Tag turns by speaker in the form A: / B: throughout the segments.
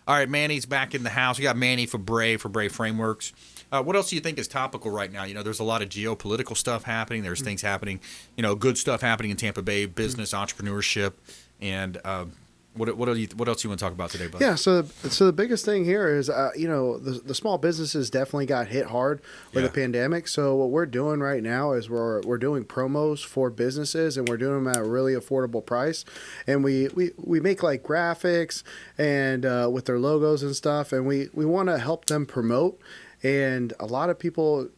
A: All right, Manny's back in the house. We got Manny Febre Frameworks. What else do you think is topical right now? There's a lot of geopolitical stuff happening. There's things happening, good stuff happening in Tampa Bay, business, entrepreneurship, and what else you want to talk about today, bud?
B: Yeah, so the biggest thing here is, the small businesses definitely got hit hard with the pandemic. So what we're doing right now is we're doing promos for businesses, and we're doing them at a really affordable price. And we make like graphics and with their logos and stuff, and we want to help them promote. And a lot of people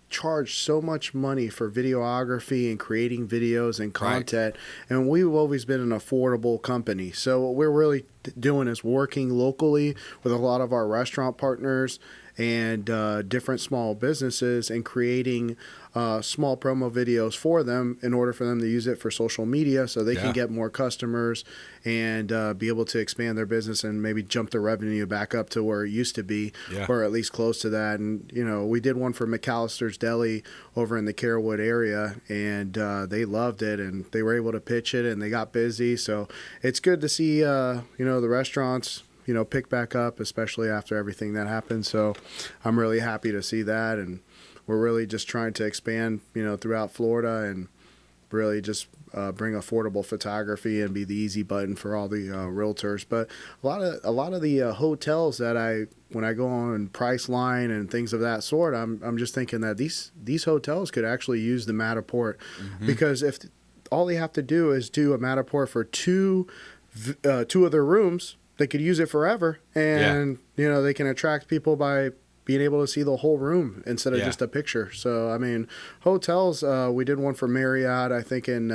B: charge so much money for videography and creating videos and content, and we've always been an affordable company. So what we're really doing is working locally with a lot of our restaurant partners and different small businesses, and creating small promo videos for them in order for them to use it for social media, so they can get more customers and be able to expand their business and maybe jump the revenue back up to where it used to be, or at least close to that. And we did one for McAllister's Deli over in the Carewood area, and they loved it, and they were able to pitch it, and they got busy. So it's good to see the restaurants pick back up, especially after everything that happened. So I'm really happy to see that, and we're really just trying to expand throughout Florida, and really just bring affordable photography and be the easy button for all the realtors. But a lot of the hotels that when I go on Priceline and things of that sort, I'm just thinking that these hotels could actually use the Matterport, because if all they have to do is do a Matterport for two of their rooms, they could use it forever, and they can attract people by being able to see the whole room instead of just a picture. So I mean, hotels, we did one for Marriott, I think in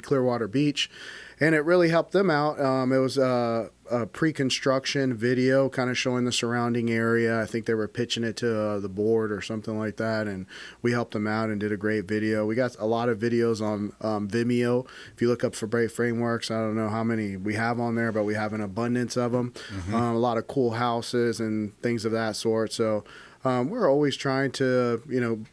B: Clearwater Beach, and it really helped them out. It was a pre-construction video kind of showing the surrounding area. I think they were pitching it to the board or something like that, and we helped them out and did a great video. We got a lot of videos on Vimeo. If you look up Febre Frameworks, I don't know how many we have on there, but we have an abundance of them. A lot of cool houses and things of that sort. So we're always trying to,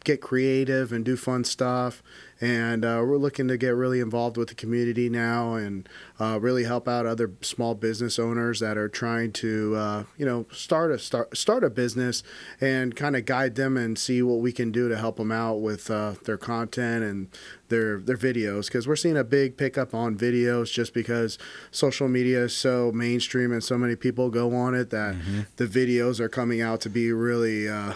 B: get creative and do fun stuff. And we're looking to get really involved with the community now, and really help out other small business owners that are trying to, start a business, and kind of guide them and see what we can do to help them out with their content and their videos. Because we're seeing a big pickup on videos, just because social media is so mainstream and so many people go on it, that the videos are coming out to be really a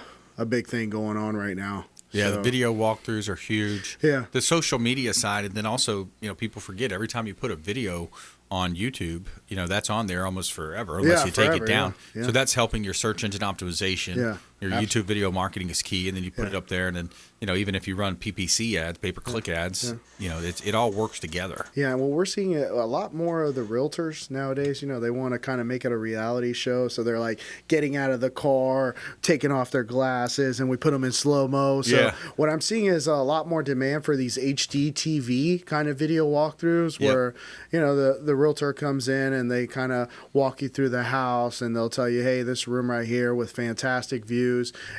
B: big thing going on right now.
A: Yeah, the video walkthroughs are huge.
B: Yeah.
A: The social media side, and then also, people forget every time you put a video on YouTube, that's on there almost forever unless you take it down.
B: Yeah.
A: So that's helping your search engine optimization.
B: Yeah.
A: Your YouTube video marketing is key, and then you put it up there, and then even if you run PPC ads, pay-per-click ads, it all works together.
B: Yeah, well, we're seeing a lot more of the realtors nowadays. They want to kind of make it a reality show, so they're like getting out of the car, taking off their glasses, and we put them in slow-mo. So what I'm seeing is a lot more demand for these HD TV kind of video walkthroughs, where the realtor comes in and they kind of walk you through the house, and they'll tell you, hey, this room right here with fantastic views.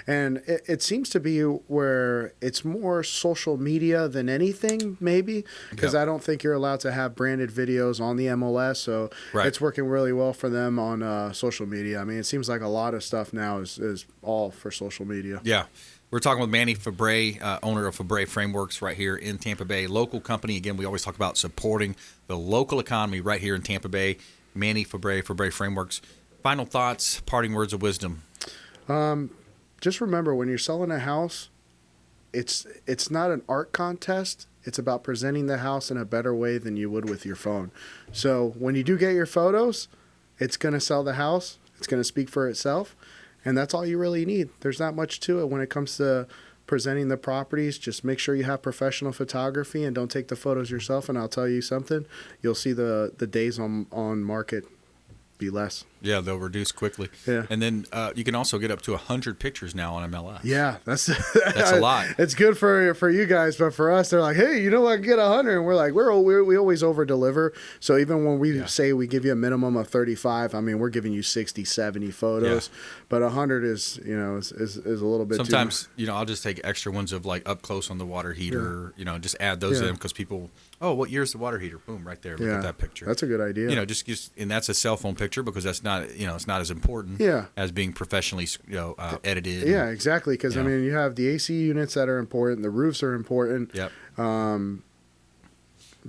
B: And it seems to be where it's more social media than anything, maybe, because I don't think you're allowed to have branded videos on the MLS. So it's working really well for them on social media. I mean, it seems like a lot of stuff now is all for social media.
A: Yeah. We're talking with Manny Febre, owner of Febre Frameworks right here in Tampa Bay. Local company. Again, we always talk about supporting the local economy right here in Tampa Bay. Manny Febre Frameworks. Final thoughts, parting words of wisdom.
B: Just remember, when you're selling a house, it's not an art contest. It's about presenting the house in a better way than you would with your phone. So when you do get your photos, it's going to sell the house. It's going to speak for itself. And that's all you really need. There's not much to it when it comes to presenting the properties. Just make sure you have professional photography and don't take the photos yourself. And I'll tell you something, you'll see the days on market be less.
A: Yeah, they'll reduce quickly.
B: Yeah.
A: And then you can also get up to 100 pictures now on MLS.
B: Yeah, that's
A: a lot.
B: It's good for you guys, but for us, they're like, hey, I can get 100. And we're like, we always over deliver. So even when we say we give you a minimum of 35, I mean, we're giving you 60, 70 photos. Yeah. But 100 is a little bit
A: sometimes, I'll just take extra ones of like up close on the water heater, just add those in, because people, what year's the water heater? Boom, right there. Look at that picture.
B: That's a good idea.
A: Just and that's a cell phone picture, because that's not it's not as important as being professionally edited.
B: Yeah, exactly. Because I mean, you have the AC units that are important, the roofs are important.
A: Yep.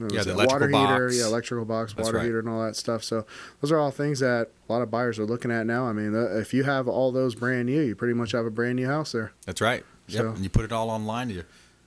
B: The
A: electrical box.
B: Electrical box,
A: That's
B: water
A: right.
B: heater, and all that stuff. So those are all things that a lot of buyers are looking at now. I mean, if you have all those brand new, you pretty much have a brand new house there.
A: That's right. Yep.
B: So,
A: and you put it all online.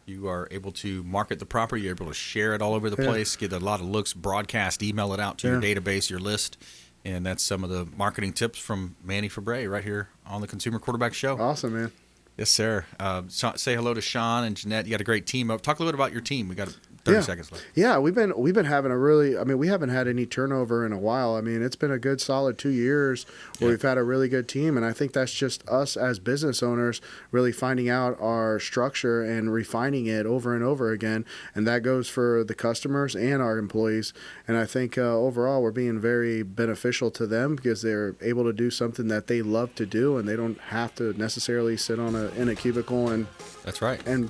A: You are able to market the property. You're able to share it all over the place, get a lot of looks, broadcast, email it out to your database, your list. And that's some of the marketing tips from Manny Febre right here on the Consumer Quarterback Show.
B: Awesome, man.
A: Yes, sir. Say hello to Sean and Jeanette. You got a great team. Talk a little bit about your team. We got 30 seconds left.
B: Yeah, we've been having we haven't had any turnover in a while. I mean, it's been a good solid 2 years where we've had a really good team, and I think that's just us as business owners really finding out our structure and refining it over and over again, and that goes for the customers and our employees. And I think overall we're being very beneficial to them because they're able to do something that they love to do, and they don't have to necessarily sit in a cubicle and
A: that's right
B: and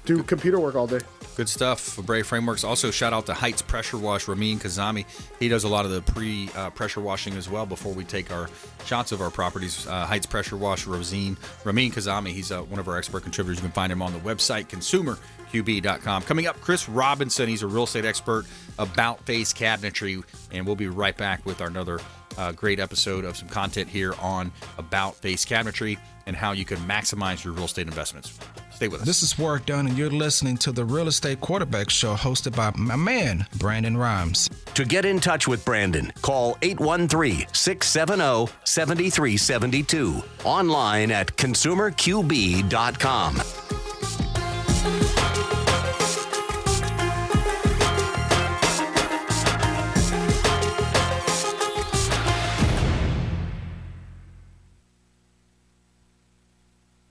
B: do computer work all day.
A: Good stuff. Febre Frameworks. Also, shout out to Heights Pressure Wash, Ramin Kazami. He does a lot of the pressure washing as well before we take our shots of our properties. Heights Pressure Wash, Ramin Kazami. He's one of our expert contributors. You can find him on the website, consumerqb.com. Coming up, Chris Robinson. He's a real estate expert about face cabinetry, and we'll be right back with another great episode of some content here on about face cabinetry and how you can maximize your real estate investments. Stay with us.
C: This is Work Done, and you're listening to the Real Estate Quarterback Show hosted by my man, Brandon Rhymes.
D: To get in touch with Brandon, call 813-670-7372. Online at consumerqb.com.